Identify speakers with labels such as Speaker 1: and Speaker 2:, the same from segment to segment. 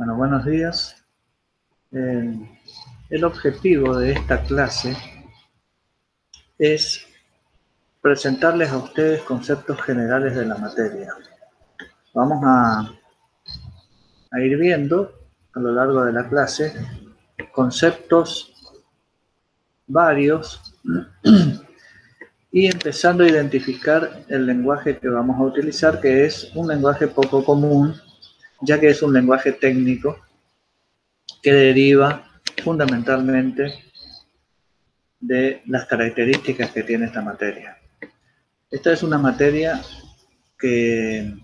Speaker 1: Bueno, buenos días. El objetivo de esta clase es presentarles a ustedes conceptos generales de la materia. Vamos a ir viendo a lo largo de la clase conceptos varios y empezando a identificar el lenguaje que vamos a utilizar, que es un lenguaje poco común, ya que es un lenguaje técnico que deriva fundamentalmente de las características que tiene esta materia. Esta es una materia que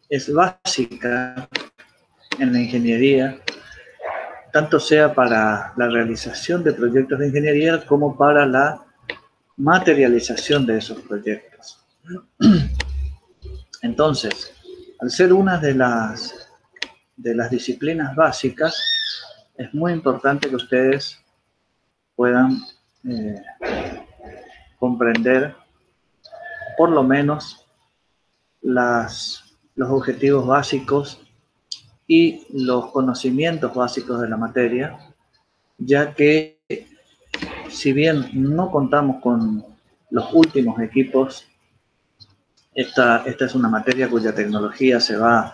Speaker 1: es básica en la ingeniería, tanto sea para la realización de proyectos de ingeniería como para la materialización de esos proyectos. Entonces, al ser una de las disciplinas básicas, es muy importante que ustedes puedan comprender por lo menos los objetivos básicos y los conocimientos básicos de la materia, ya que si bien no contamos con los últimos equipos, esta es una materia cuya tecnología se va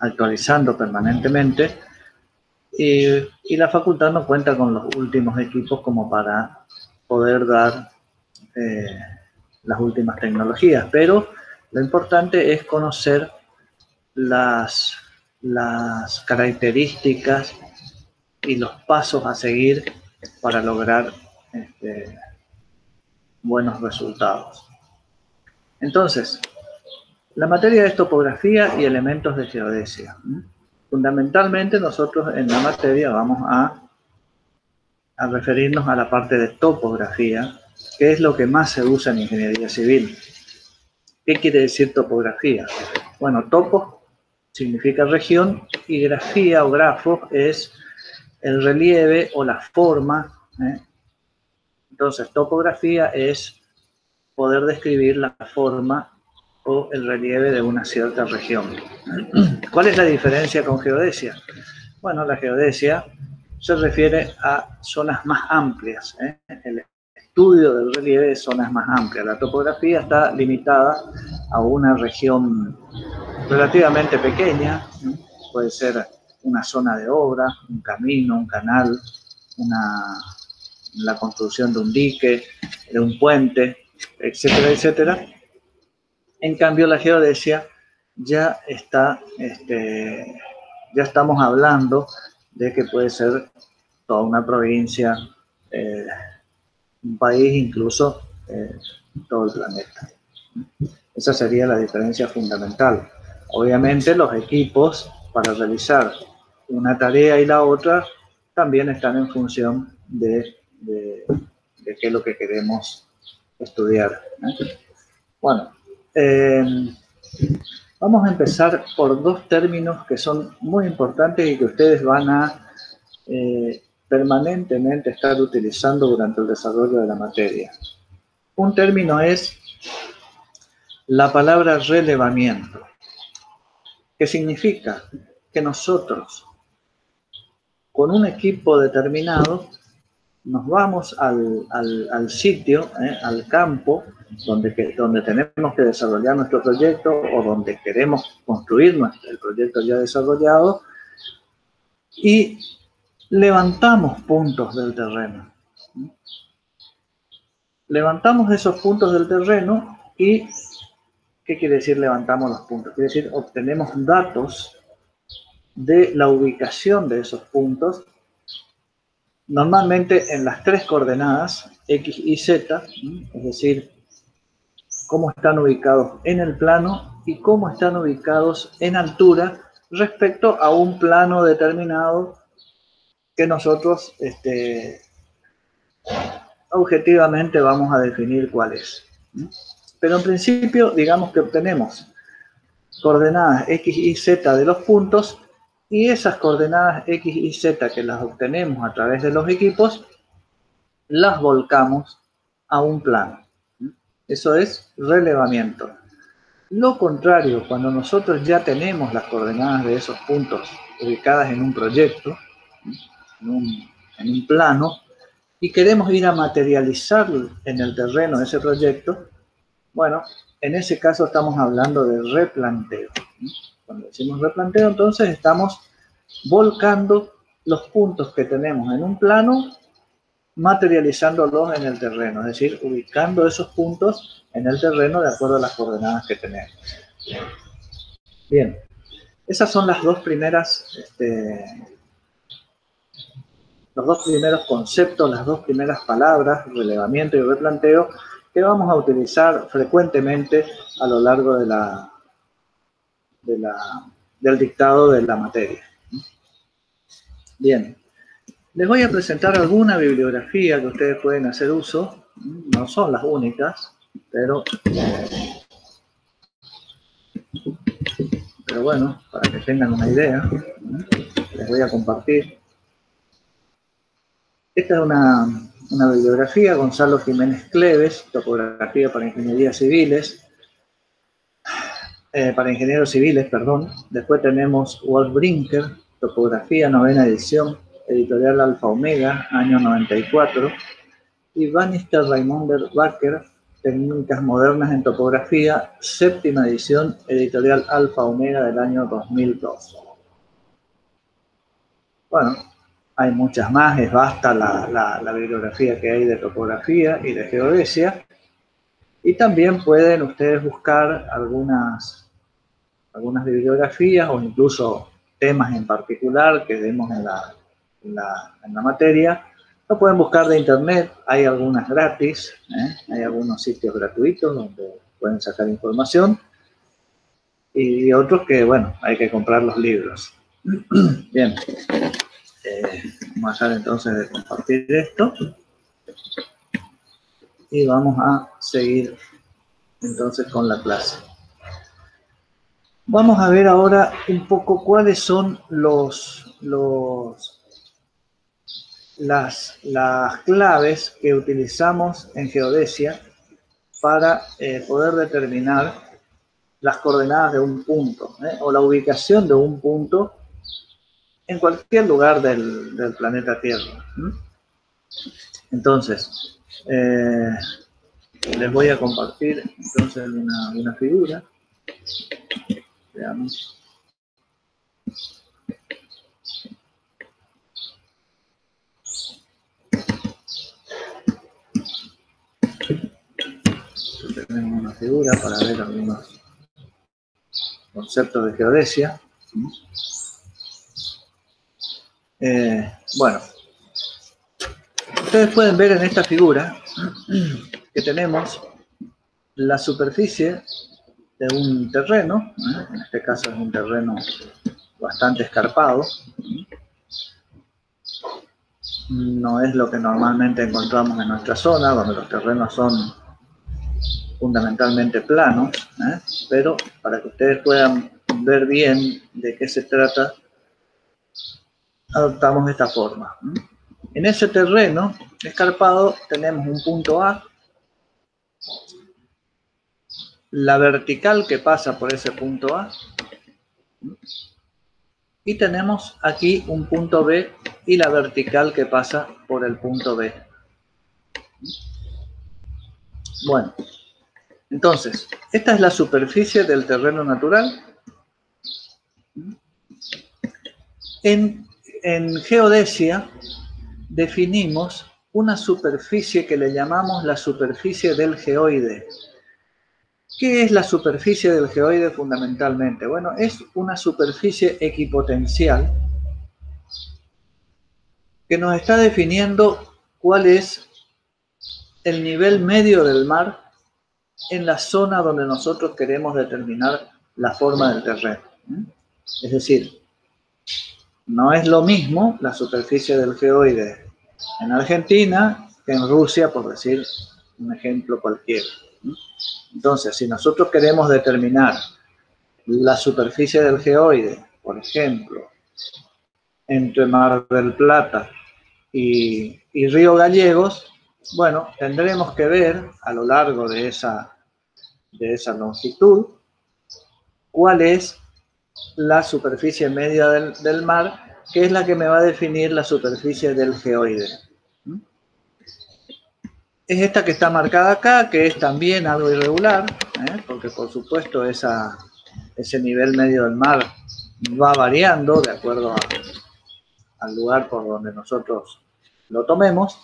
Speaker 1: actualizando permanentemente y la facultad no cuenta con los últimos equipos como para poder dar las últimas tecnologías, pero lo importante es conocer las características y los pasos a seguir para lograr buenos resultados. Entonces, la materia es topografía y elementos de geodesia. Fundamentalmente nosotros en la materia vamos a referirnos a la parte de topografía, que es lo que más se usa en ingeniería civil. ¿Qué quiere decir topografía? Bueno, topo significa región y grafía o grafo es el relieve o la forma. Entonces, topografía es poder describir la forma o el relieve de una cierta región. ¿Cuál es la diferencia con geodesia? Bueno, la geodesia se refiere a zonas más amplias, el estudio del relieve de zonas más amplias. La topografía está limitada a una región relativamente pequeña, puede ser una zona de obra, un camino, un canal, la construcción de un dique, de un puente, etcétera, etcétera. En cambio, la geodesia ya estamos hablando de que puede ser toda una provincia, un país, incluso todo el planeta. Esa sería la diferencia fundamental. Obviamente los equipos para realizar una tarea y la otra también están en función de qué es lo que queremos estudiar. Bueno, vamos a empezar por dos términos que son muy importantes y que ustedes van a permanentemente estar utilizando durante el desarrollo de la materia. Un término es la palabra relevamiento, que significa que nosotros, con un equipo determinado, nos vamos al sitio, al campo, donde tenemos que desarrollar nuestro proyecto o donde queremos construir el proyecto ya desarrollado y levantamos puntos del terreno. Levantamos esos puntos del terreno y ¿qué quiere decir levantamos los puntos? Quiere decir obtenemos datos de la ubicación de esos puntos, normalmente en las tres coordenadas, X y Z, es decir, cómo están ubicados en el plano y cómo están ubicados en altura respecto a un plano determinado que nosotros objetivamente vamos a definir cuál es. Pero en principio, digamos que obtenemos coordenadas X y Z de los puntos y esas coordenadas X y Z que las obtenemos a través de los equipos, las volcamos a un plano. Eso es relevamiento. Lo contrario, cuando nosotros ya tenemos las coordenadas de esos puntos ubicadas en un proyecto, en un plano, y queremos ir a materializar en el terreno ese proyecto, bueno, en ese caso estamos hablando de replanteo. Cuando decimos replanteo, entonces estamos volcando los puntos que tenemos en un plano, materializándolos en el terreno, es decir, ubicando esos puntos en el terreno de acuerdo a las coordenadas que tenemos. Bien, esas son las dos primeras, los dos primeros conceptos, las dos primeras palabras, relevamiento y replanteo, que vamos a utilizar frecuentemente a lo largo del dictado de la materia. Bien, les voy a presentar alguna bibliografía que ustedes pueden hacer uso. No son las únicas, pero bueno, para que tengan una idea, les voy a compartir. Esta es una bibliografía, Gonzalo Jiménez Cleves, Topografía para Ingenierías Civiles, para Ingenieros Civiles, perdón. Después tenemos Walt Brinker, Topografía, 9ª edición, editorial Alfa Omega, año 94. Y Bannister Raimunder Baker, Técnicas Modernas en Topografía, 7ª edición, editorial Alfa Omega del año 2002. Bueno, hay muchas más, es vasta la bibliografía que hay de topografía y de geodesia. Y también pueden ustedes buscar algunas bibliografías o incluso temas en particular que vemos en la materia. Lo pueden buscar de internet, hay algunas gratis, hay algunos sitios gratuitos donde pueden sacar información y otros que, bueno, hay que comprar los libros. Bien, vamos a dejar entonces de compartir esto y vamos a seguir entonces con la clase. Vamos a ver ahora un poco cuáles son las claves que utilizamos en geodesia para poder determinar las coordenadas de un punto, o la ubicación de un punto en cualquier lugar del planeta Tierra. Entonces, les voy a compartir entonces una figura. Veamos. Tenemos una figura para ver algunos conceptos de geodesia. Bueno, ustedes pueden ver en esta figura que tenemos la superficie de un terreno, en este caso es un terreno bastante escarpado. No es lo que normalmente encontramos en nuestra zona, donde los terrenos son fundamentalmente planos, pero para que ustedes puedan ver bien de qué se trata, adoptamos esta forma. En ese terreno escarpado tenemos un punto A, la vertical que pasa por ese punto A, y tenemos aquí un punto B y la vertical que pasa por el punto B. Bueno, entonces, esta es la superficie del terreno natural. En geodesia definimos una superficie que le llamamos la superficie del geoide. ¿Qué es la superficie del geoide fundamentalmente? Bueno, es una superficie equipotencial que nos está definiendo cuál es el nivel medio del mar en la zona donde nosotros queremos determinar la forma del terreno. Es decir, no es lo mismo la superficie del geoide en Argentina que en Rusia, por decir un ejemplo cualquiera. Entonces, si nosotros queremos determinar la superficie del geoide, por ejemplo, entre Mar del Plata y Río Gallegos, bueno, tendremos que ver a lo largo de esa longitud cuál es la superficie media del mar, que es la que me va a definir la superficie del geoide. Es esta que está marcada acá, que es también algo irregular, porque por supuesto ese nivel medio del mar va variando de acuerdo al lugar por donde nosotros lo tomemos.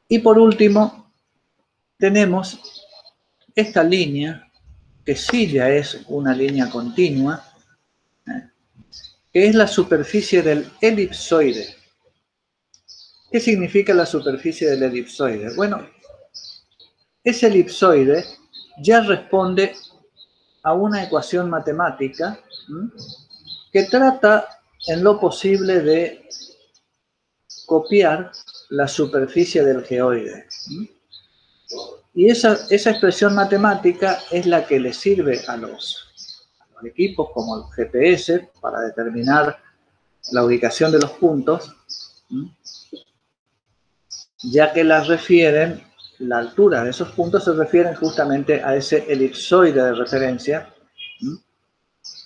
Speaker 1: Y por último, tenemos esta línea, que sí ya es una línea continua, que es la superficie del elipsoide. ¿Qué significa la superficie del elipsoide? Bueno, ese elipsoide ya responde a una ecuación matemática que trata en lo posible de copiar la superficie del geoide. Y esa expresión matemática es la que le sirve a los equipos como el GPS para determinar la ubicación de los puntos, ya que la altura de esos puntos se refieren justamente a ese elipsoide de referencia,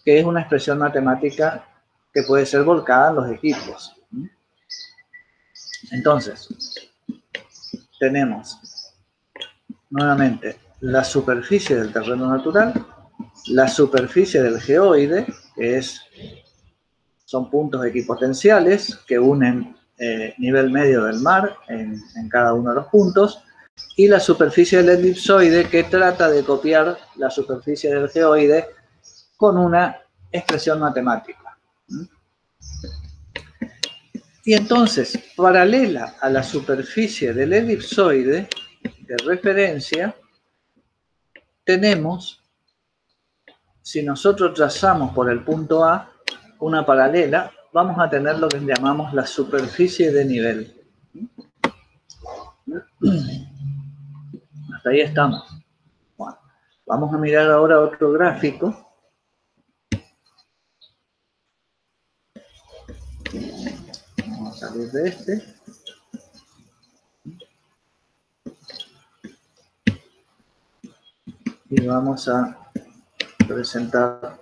Speaker 1: que es una expresión matemática que puede ser volcada en los equipos. Entonces, tenemos nuevamente la superficie del terreno natural, la superficie del geoide, que son puntos equipotenciales que unen nivel medio del mar en cada uno de los puntos, y la superficie del elipsoide, que trata de copiar la superficie del geoide con una expresión matemática. Y entonces, paralela a la superficie del elipsoide de referencia, tenemos, si nosotros trazamos por el punto A una paralela, vamos a tener lo que llamamos la superficie de nivel. Hasta ahí estamos. Bueno, vamos a mirar ahora otro gráfico. Vamos a salir de este. Y vamos a presentar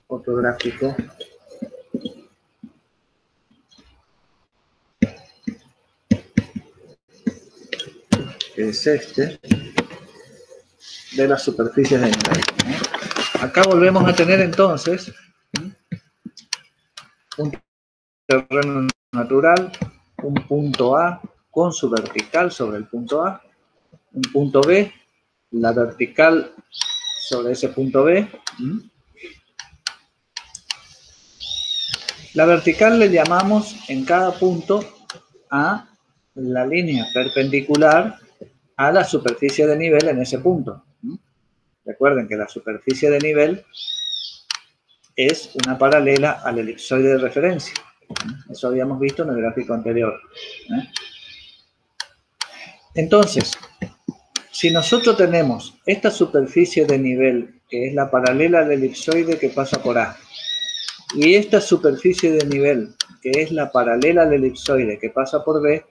Speaker 1: otro gráfico que es este, de las superficies de nivel. Acá volvemos a tener entonces un terreno natural, un punto A con su vertical sobre el punto A, un punto B, la vertical sobre ese punto B. La vertical le llamamos en cada punto a la línea perpendicular a la superficie de nivel en ese punto. Recuerden que la superficie de nivel es una paralela al elipsoide de referencia. Eso habíamos visto en el gráfico anterior. Entonces, si nosotros tenemos esta superficie de nivel, que es la paralela al elipsoide que pasa por A, y esta superficie de nivel, que es la paralela al elipsoide que pasa por B,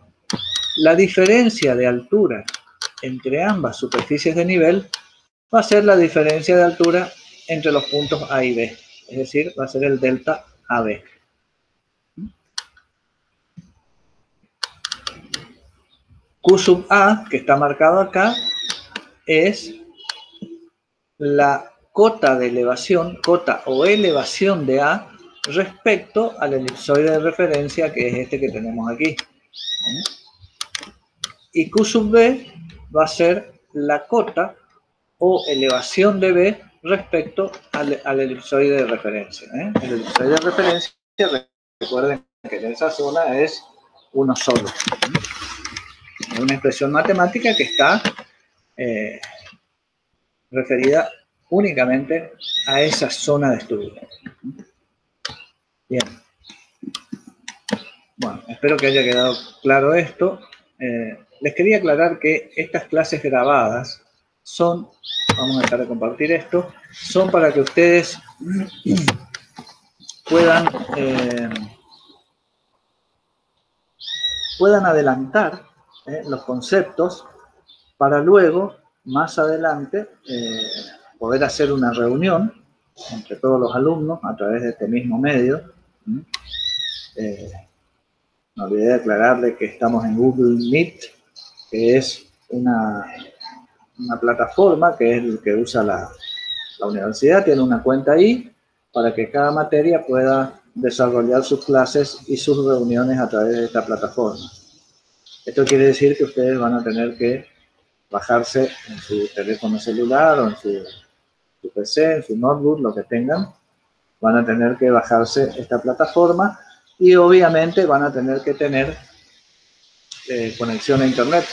Speaker 1: la diferencia de altura entre ambas superficies de nivel va a ser la diferencia de altura entre los puntos A y B. Es decir, va a ser el delta AB. Q sub A, que está marcado acá, es la cota de elevación, cota o elevación de A respecto al elipsoide de referencia, que es este que tenemos aquí. Y Q sub B va a ser la cota o elevación de B respecto al elipsoide de referencia. El elipsoide de referencia, recuerden que en esa zona es uno solo. Es una expresión matemática que está referida únicamente a esa zona de estudio. Bien. Bueno, espero que haya quedado claro esto. Les quería aclarar que estas clases grabadas son, vamos a dejar de compartir esto, son para que ustedes puedan adelantar los conceptos para luego, más adelante, poder hacer una reunión entre todos los alumnos a través de este mismo medio. Me olvidé de aclararle que estamos en Google Meet, que es una plataforma que es el que usa la universidad, tiene una cuenta ahí para que cada materia pueda desarrollar sus clases y sus reuniones a través de esta plataforma. Esto quiere decir que ustedes van a tener que bajarse en su teléfono celular o en su PC, en su notebook, lo que tengan. Van a tener que bajarse esta plataforma y obviamente van a tener que tener conexión a internet.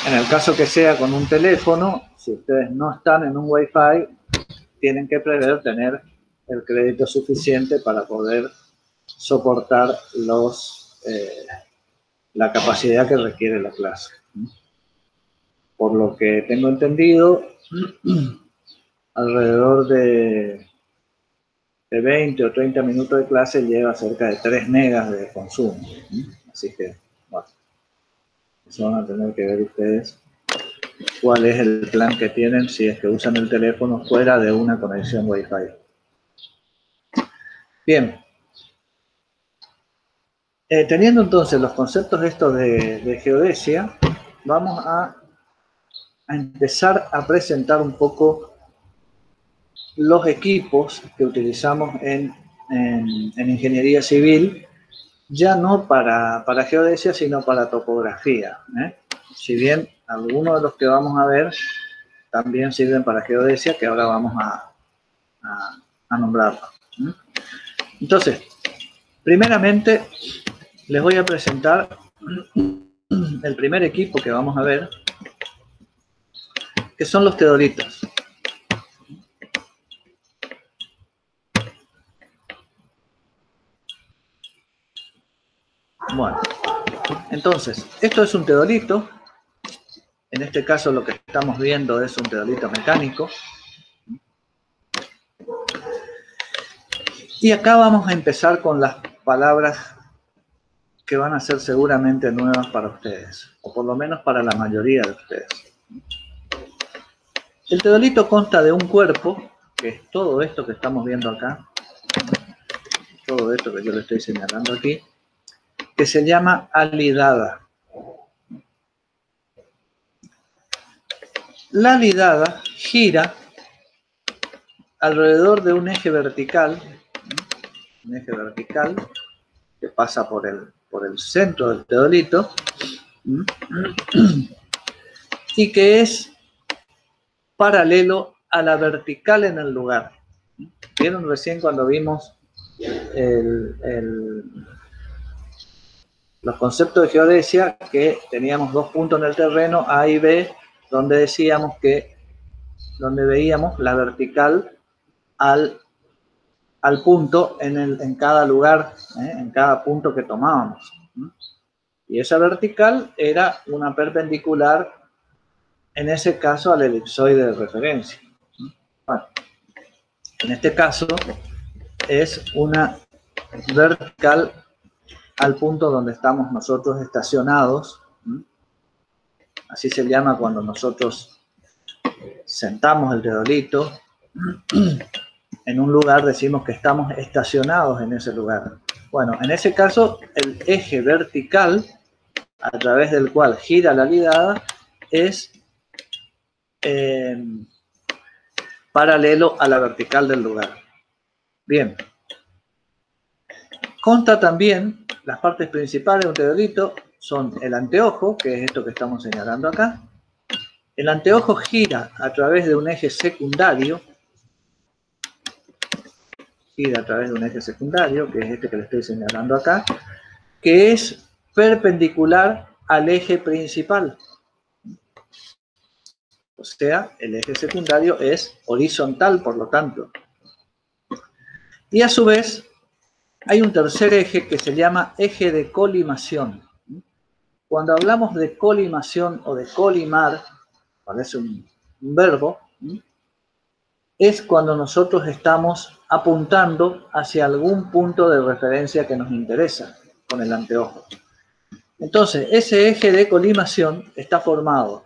Speaker 1: En el caso que sea con un teléfono, si ustedes no están en un Wi-Fi, tienen que prever tener el crédito suficiente para poder soportar la capacidad que requiere la clase. Por lo que tengo entendido, alrededor de 20 o 30 minutos de clase lleva cerca de 3 megas de consumo. Así que, bueno, eso van a tener que ver ustedes cuál es el plan que tienen si es que usan el teléfono fuera de una conexión Wi-Fi. Bien. Teniendo entonces los conceptos estos de geodesia, vamos a empezar a presentar un poco los equipos que utilizamos en ingeniería civil, ya no para geodesia, sino para topografía. Si bien algunos de los que vamos a ver también sirven para geodesia, que ahora vamos a nombrarlo. Entonces, primeramente les voy a presentar el primer equipo que vamos a ver, que son los teodolitos. Bueno, entonces, esto es un teodolito. En este caso lo que estamos viendo es un teodolito mecánico. Y acá vamos a empezar con las palabras que van a ser seguramente nuevas para ustedes, o por lo menos para la mayoría de ustedes. El teodolito consta de un cuerpo, que es todo esto que estamos viendo acá, todo esto que yo le estoy señalando aquí, que se llama alidada. La alidada gira alrededor de un eje vertical que pasa por el centro del teodolito y que es paralelo a la vertical en el lugar. ¿Vieron recién cuando vimos los conceptos de geodesia, que teníamos dos puntos en el terreno, A y B, donde veíamos la vertical al punto en cada lugar, en cada punto que tomábamos. Y esa vertical era una perpendicular, en ese caso, al elipsoide de referencia. Bueno, en este caso es una vertical al punto donde estamos nosotros estacionados. Así se llama cuando nosotros sentamos el teodolito en un lugar, decimos que estamos estacionados en ese lugar. Bueno, en ese caso, el eje vertical a través del cual gira la alidada es paralelo a la vertical del lugar. Bien. Consta también, las partes principales de un teodolito son el anteojo, que es esto que estamos señalando acá. El anteojo gira a través de un eje secundario, que es este que le estoy señalando acá, que es perpendicular al eje principal. O sea, el eje secundario es horizontal, por lo tanto. Y a su vez, hay un tercer eje que se llama eje de colimación. Cuando hablamos de colimación o de colimar, parece un verbo, es cuando nosotros estamos apuntando hacia algún punto de referencia que nos interesa con el anteojo. Entonces, ese eje de colimación está formado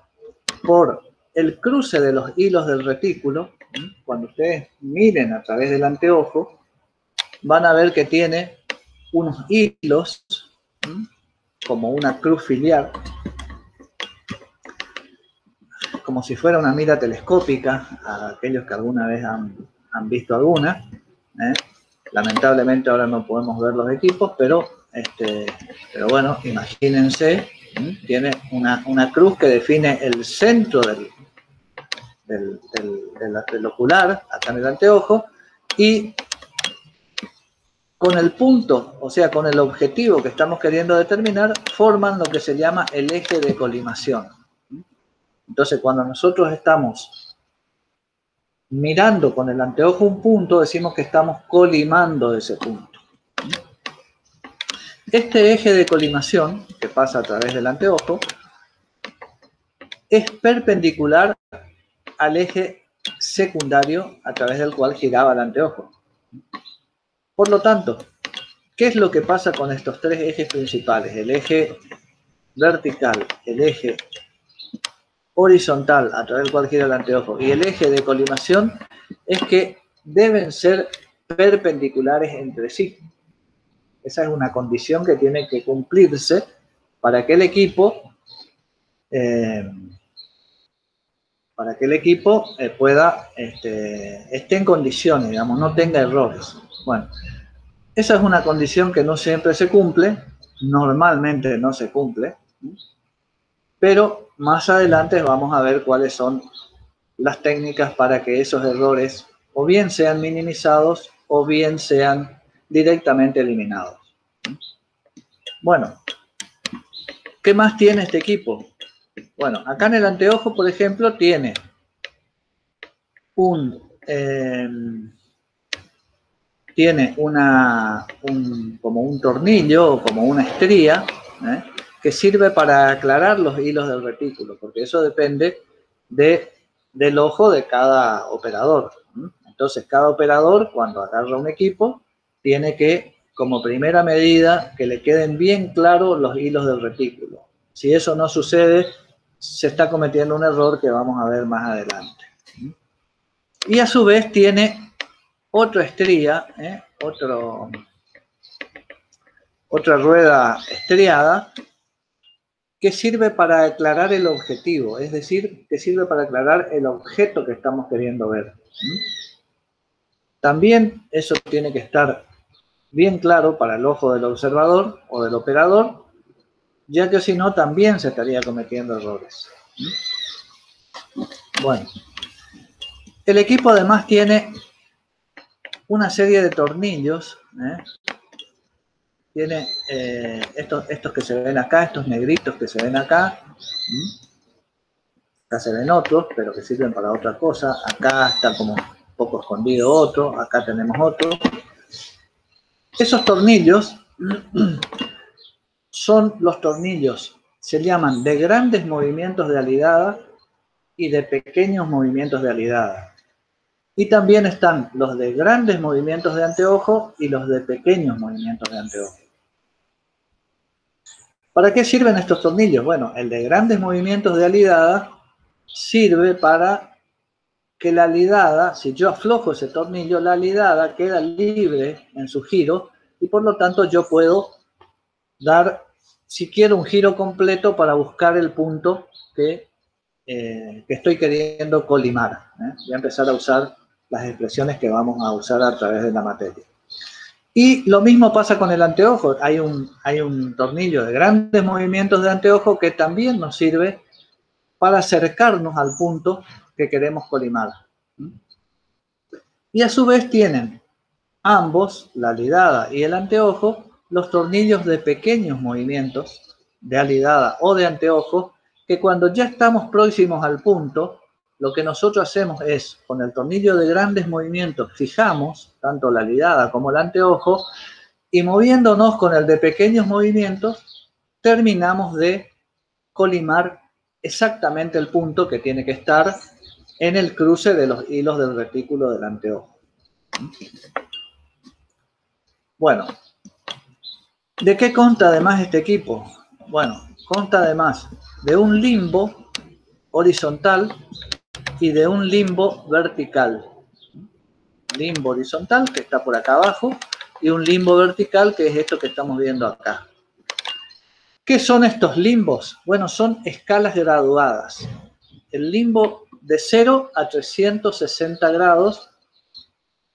Speaker 1: por el cruce de los hilos del retículo, Cuando ustedes miren a través del anteojo, van a ver que tiene unos hilos, como una cruz filial, como si fuera una mira telescópica, a aquellos que alguna vez han visto alguna. Lamentablemente ahora no podemos ver los equipos, pero bueno, imagínense, tiene una cruz que define el centro del ocular, acá en el anteojo, y con el punto, o sea, con el objetivo que estamos queriendo determinar, forman lo que se llama el eje de colimación. Entonces, cuando nosotros estamos mirando con el anteojo un punto, decimos que estamos colimando ese punto. Este eje de colimación, que pasa a través del anteojo, es perpendicular al eje secundario a través del cual giraba el anteojo. Por lo tanto, ¿qué es lo que pasa con estos tres ejes principales? El eje vertical, el eje horizontal a través del cual gira el anteojo y el eje de colimación, es que deben ser perpendiculares entre sí. Esa es una condición que tiene que cumplirse para que el equipo pueda, esté en condiciones, digamos, no tenga errores. Bueno, esa es una condición que no siempre se cumple, normalmente no se cumple, pero más adelante vamos a ver cuáles son las técnicas para que esos errores o bien sean minimizados o bien sean directamente eliminados. Bueno, ¿qué más tiene este equipo? Bueno, acá en el anteojo, por ejemplo, tiene como un tornillo o como una estría, que sirve para aclarar los hilos del retículo, porque eso depende del ojo de cada operador. Entonces, cada operador, cuando agarra un equipo, tiene que, como primera medida, que le queden bien claros los hilos del retículo. Si eso no sucede, se está cometiendo un error que vamos a ver más adelante. Y a su vez tiene otra estría, otra rueda estriada, que sirve para aclarar el objetivo, es decir, que sirve para aclarar el objeto que estamos queriendo ver. También eso tiene que estar bien claro para el ojo del observador o del operador, ya que si no también se estaría cometiendo errores. Bueno, el equipo además tiene una serie de tornillos, tiene estos que se ven acá, estos negritos que se ven acá. Acá se ven otros, pero que sirven para otra cosa. Acá está como un poco escondido otro, acá tenemos otro. Esos tornillos son los tornillos, se llaman de grandes movimientos de alidada y de pequeños movimientos de alidada. Y también están los de grandes movimientos de anteojo y los de pequeños movimientos de anteojo. ¿Para qué sirven estos tornillos? Bueno, el de grandes movimientos de alidada sirve para que la alidada, si yo aflojo ese tornillo, la alidada queda libre en su giro y por lo tanto yo puedo dar, si quiero, un giro completo para buscar el punto que estoy queriendo colimar. Voy a empezar a usar las expresiones que vamos a usar a través de la materia. Y lo mismo pasa con el anteojo. Hay un tornillo de grandes movimientos de anteojo que también nos sirve para acercarnos al punto que queremos colimar. Y a su vez tienen ambos, la alidada y el anteojo, los tornillos de pequeños movimientos de alidada o de anteojo, que cuando ya estamos próximos al punto, lo que nosotros hacemos es, con el tornillo de grandes movimientos, fijamos tanto la alidada como el anteojo, y moviéndonos con el de pequeños movimientos, terminamos de colimar exactamente el punto que tiene que estar en el cruce de los hilos del retículo del anteojo. Bueno, ¿de qué consta además este equipo? Bueno, consta además de un limbo horizontal y de un limbo vertical. Limbo horizontal, que está por acá abajo, y un limbo vertical, que es esto que estamos viendo acá. ¿Qué son estos limbos? Bueno, son escalas graduadas. El limbo de 0 a 360 grados,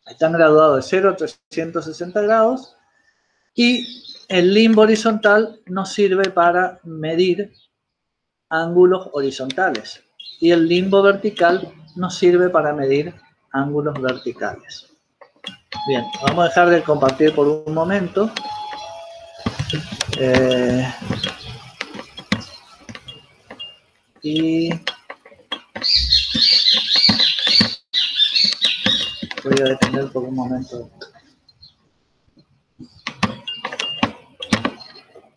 Speaker 1: están graduados de 0 a 360 grados, y el limbo horizontal nos sirve para medir ángulos horizontales, y el limbo vertical nos sirve para medir ángulos verticales. Bien, vamos a dejar de compartir por un momento. Y voy a detener por un momento.